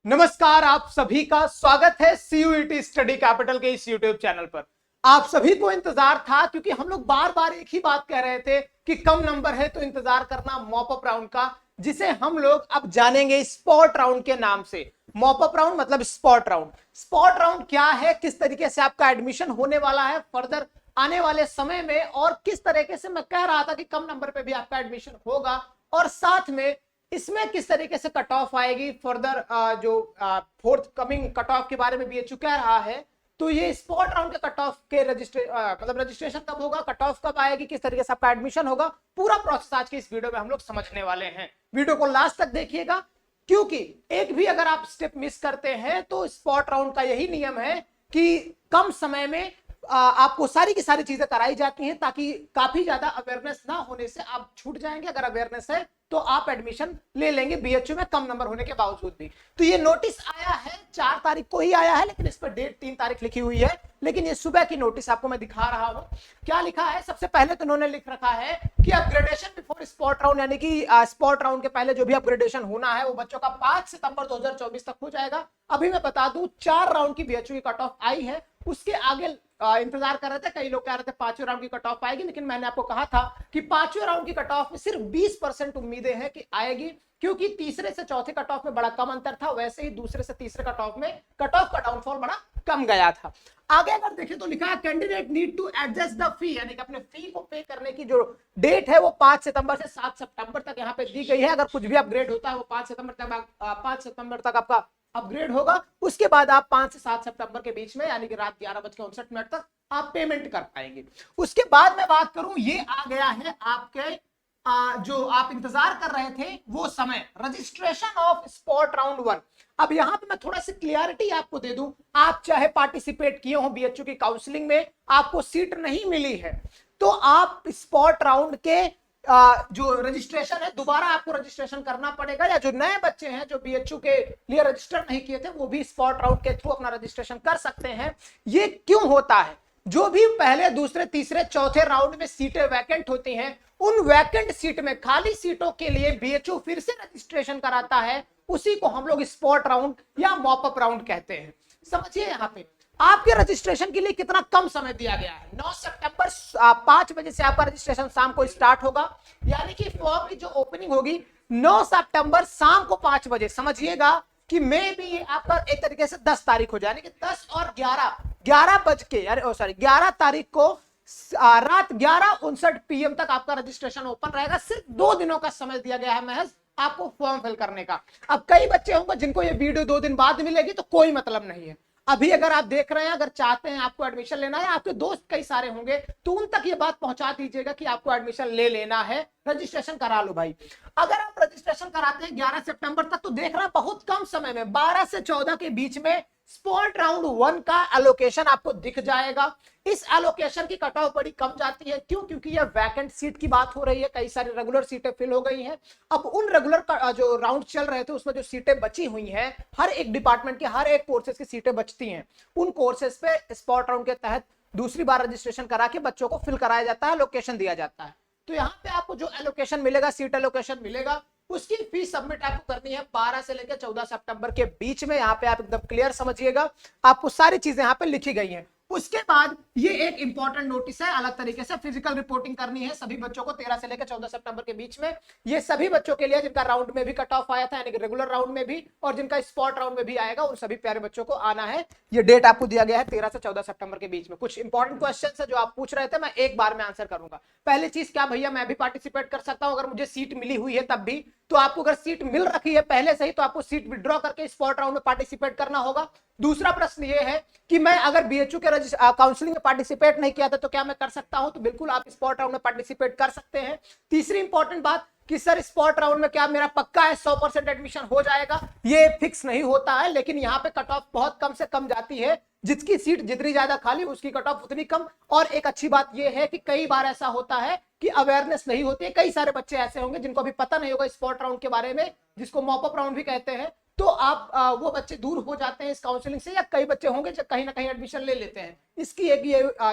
नमस्कार, आप सभी का स्वागत है सीयूईटी स्टडी कैपिटल के इस यूट्यूब चैनल पर। आप सभी को इंतजार था क्योंकि हम लोग बार बार एक ही बात कह रहे थे कि कम नंबर है तो इंतजार करना मॉप अप राउंड का, जिसे हम लोग अब जानेंगे स्पॉट राउंड के नाम से। मॉप अप राउंड मतलब स्पॉट राउंड। स्पॉट राउंड क्या है, किस तरीके से आपका एडमिशन होने वाला है फर्दर आने वाले समय में, और किस तरीके से मैं कह रहा था कि कम नंबर पे भी आपका एडमिशन होगा, और साथ में इसमें किस तरीके से कट ऑफ आएगी फर्दर, जो फोर्थ कमिंग कट ऑफ के बारे में बीएचयू कह रहा है। तो ये स्पॉट राउंड के कट ऑफ के रजिस्ट्रेशन कब होगा, कट ऑफ कब आएगी, किस तरीके से आपका एडमिशन होगा, पूरा प्रोसेस आज के इस वीडियो में हम लोग समझने वाले हैं। वीडियो को लास्ट तक देखिएगा, क्योंकि एक भी अगर आप स्टेप मिस करते हैं तो स्पॉट राउंड का यही नियम है कि कम समय में आपको सारी की सारी चीजें कराई जाती हैं, ताकि काफी ज्यादा अवेयरनेस ना होने से आप छूट जाएंगे। अगर अवेयरनेस है तो आप एडमिशन ले लेंगे बीएचयू में कम नंबर होने के बावजूद भी। तो ये नोटिस आया है 4 तारीख को ही आया है, लेकिन इस पर डेट 3 तारीख लिखी हुई है, लेकिन ये सुबह की नोटिस आपको मैं दिखा रहा हूं। क्या लिखा है, सबसे पहले तो उन्होंने लिख रखा है कि अपग्रेडेशन बिफोर स्पॉट राउंड, यानी कि स्पॉट राउंड के पहले जो भी अपग्रेडेशन होना है वो बच्चों का 5 सितंबर 2024 तक हो जाएगा। अभी मैं बता दूं 4 राउंड की बीएचयू की कट ऑफ आई है, उसके आगे इंतजार कर रहे थे। कई लोग कह रहे थे 5वें राउंड की कट ऑफ आएगी, लेकिन मैंने आपको कहा था कि 5वें राउंड की कट ऑफ में सिर्फ 20% उम्मीदें हैं कि आएगी, क्योंकि तीसरे से चौथे कट ऑफ में बड़ा कम अंतर था। वैसे ही दूसरे से तीसरे कट ऑफ में कट ऑफ का डाउनफॉल बड़ा कम गया था। आगे अगर देखें तो लिखा है candidate need to adjust the fee, यानी कि अपने फी को पे करने की जो डेट है वो 5 सितंबर से 7 सितंबर तक यहाँ पे दी गई है। अगर कुछ भी अपग्रेड होता है वो 5 सितंबर तक आपका अपग्रेड होगा। उसके बाद आप 5 से 7 सितंबर के बीच में, यानी कि रात 11:59 तक आप पेमेंट कर पाएंगे। उसके बाद मैं बात करूं, ये आ गया है आपके जो आप इंतजार कर रहे थे वो समय, रजिस्ट्रेशन ऑफ स्पॉट राउंड 1। अब यहां पे मैं थोड़ा सी क्लियरिटी आपको दे दूं, आप चाहे पार्टिसिपेट किए हो बीएचयू की काउंसलिंग में, आपको सीट नहीं मिली है, तो आप स्पॉट राउंड के जो रजिस्ट्रेशन है दोबारा आपको रजिस्ट्रेशन करना पड़ेगा, या जो नए बच्चे हैं जो बीएचयू के लिए रजिस्टर नहीं किए थे वो भी स्पॉट राउंड के थ्रू अपना रजिस्ट्रेशन कर सकते हैं। ये क्यों होता है, जो भी पहले दूसरे तीसरे चौथे राउंड में सीटें वैकेंट होती हैं, उन वैकेंट सीट में खाली सीटों के लिए बीएचयू फिर से रजिस्ट्रेशन कराता है, उसी को हम लोग स्पॉट राउंड या मॉप अप राउंड कहते हैं। समझिए यहाँ पे आपके रजिस्ट्रेशन के लिए कितना कम समय दिया गया है। 9 सितंबर 5 बजे से आपका रजिस्ट्रेशन शाम को स्टार्ट होगा, यानी कि फॉर्म की जो ओपनिंग होगी 9 सितंबर शाम को 5 बजे। समझिएगा कि मे भी ये आपका एक तरीके से 10 तारीख हो जाए, यानी कि 10 और 11 बज के, यानी 11 तारीख को रात 11:59 PM तक आपका रजिस्ट्रेशन ओपन रहेगा। सिर्फ 2 दिनों का समय दिया गया है महज आपको फॉर्म फिल करने का। अब कई बच्चे होंगे जिनको ये वीडियो 2 दिन बाद मिलेगी, तो कोई मतलब नहीं है। अभी अगर आप देख रहे हैं, अगर चाहते हैं आपको एडमिशन लेना है, आपके दोस्त कई सारे होंगे, तो उन तक ये बात पहुंचा दीजिएगा कि आपको एडमिशन ले लेना है, रजिस्ट्रेशन करा लो भाई। अगर आप रजिस्ट्रेशन कराते हैं 11 सितंबर तक, तो देख रहे हैं बहुत कम समय में 12 से 14 के बीच में स्पॉट राउंड 1 का एलोकेशन आपको दिख जाएगा। इस एलोकेशन की कट ऑफ बड़ी कम जाती है, क्यों? क्योंकि यह वैकेंट सीट की बात हो रही है, कई सारी रेगुलर सीटें फिल हो गई हैं। अब उन रेगुलर जो राउंड चल रहे थे उसमें जो सीटें बची हुई हैं, हर एक डिपार्टमेंट के हर एक कोर्सेज की सीटें बचती हैं, उन कोर्सेज पे स्पॉट राउंड के तहत दूसरी बार रजिस्ट्रेशन करा के बच्चों को फिल कराया जाता है, लोकेशन दिया जाता है। तो यहाँ पे आपको जो एलोकेशन मिलेगा, सीट एलोकेशन मिलेगा, उसकी फीस सबमिट आपको करनी है 12 से लेकर 14 सितंबर के बीच में। यहाँ पे आप एकदम क्लियर समझिएगा, आपको सारी चीजें यहाँ पे लिखी गई हैं। उसके बाद ये एक इंपॉर्टेंट नोटिस है, अलग तरीके से फिजिकल रिपोर्टिंग करनी है सभी बच्चों को 13 से लेकर 14 सितंबर के बीच में। ये सभी बच्चों के लिए जिनका राउंड में भी कट ऑफ आया था, यानी कि रेगुलर राउंड में भी, और जिनका स्पॉट राउंड में भी आएगा, उन सभी प्यारे बच्चों को आना है। ये डेट आपको दिया गया है 13 से 14 सितंबर के बीच में। कुछ इंपॉर्टेंट क्वेश्चन है जो आप पूछ रहे थे, मैं एक बार में आंसर करूंगा। पहली चीज, क्या भैया मैं भी पार्टिसिपेट कर सकता हूं अगर मुझे सीट मिली हुई है तब भी? तो आपको अगर सीट मिल रखी है पहले से ही, तो आपको सीट विड्रॉ करके स्पॉट राउंड में पार्टिसिपेट करना होगा। दूसरा प्रश्न ये है कि मैं अगर बीएचयू के काउंसलिंग में पार्टिसिपेट नहीं किया था तो क्या मैं कर सकता हूं? तो बिल्कुल आप स्पॉट राउंड में पार्टिसिपेट कर सकते हैं। तीसरी इंपॉर्टेंट बात कि सर स्पॉट राउंड में क्या मेरा पक्का है 100% एडमिशन हो जाएगा? ये फिक्स नहीं होता है, लेकिन यहाँ पे कट ऑफ बहुत कम से कम जाती है। जिसकी सीट जितनी ज्यादा खाली उसकी कट ऑफ उतनी कम। और एक अच्छी बात यह है कि कई बार ऐसा होता है कि अवेयरनेस नहीं होती है। कई सारे बच्चे ऐसे होंगे जिनको अभी पता नहीं होगा स्पॉट राउंड के बारे में, जिसको मॉप अप राउंड भी कहते हैं, तो आप वो बच्चे दूर हो जाते हैं इस काउंसलिंग से, या कई बच्चे होंगे जो कहीं ना कहीं एडमिशन ले लेते हैं। इसकी एक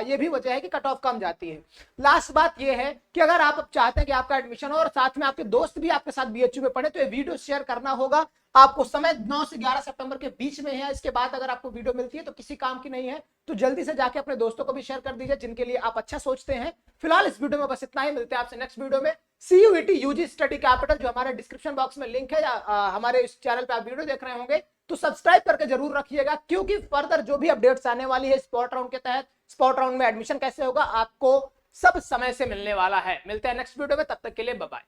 ये भी वजह है कि कट ऑफ कम जाती है। लास्ट बात ये है कि अगर आप चाहते हैं कि आपका एडमिशन हो और साथ में आपके दोस्त भी आपके साथ बीएचयू में पढ़े, तो ये वीडियो शेयर करना होगा आपको। समय 9 से 11 सितंबर के बीच में है। इसके बाद अगर आपको वीडियो मिलती है तो किसी काम की नहीं है, तो जल्दी से जाके अपने दोस्तों को भी शेयर कर दीजिए जिनके लिए आप अच्छा सोचते हैं। फिलहाल इस वीडियो में बस इतना ही। मिलते हैं आपसे नेक्स्ट वीडियो में। CUET यूजी स्टडी कैपिटल जो हमारे डिस्क्रिप्शन बॉक्स में लिंक है, या हमारे इस चैनल पे आप वीडियो देख रहे होंगे तो सब्सक्राइब करके जरूर रखिएगा, क्योंकि फर्दर जो भी अपडेट्स आने वाली है स्पॉट राउंड के तहत, स्पॉट राउंड में एडमिशन कैसे होगा, आपको सब समय से मिलने वाला है। मिलते हैं नेक्स्ट वीडियो में, तब तक के लिए बाय बाय।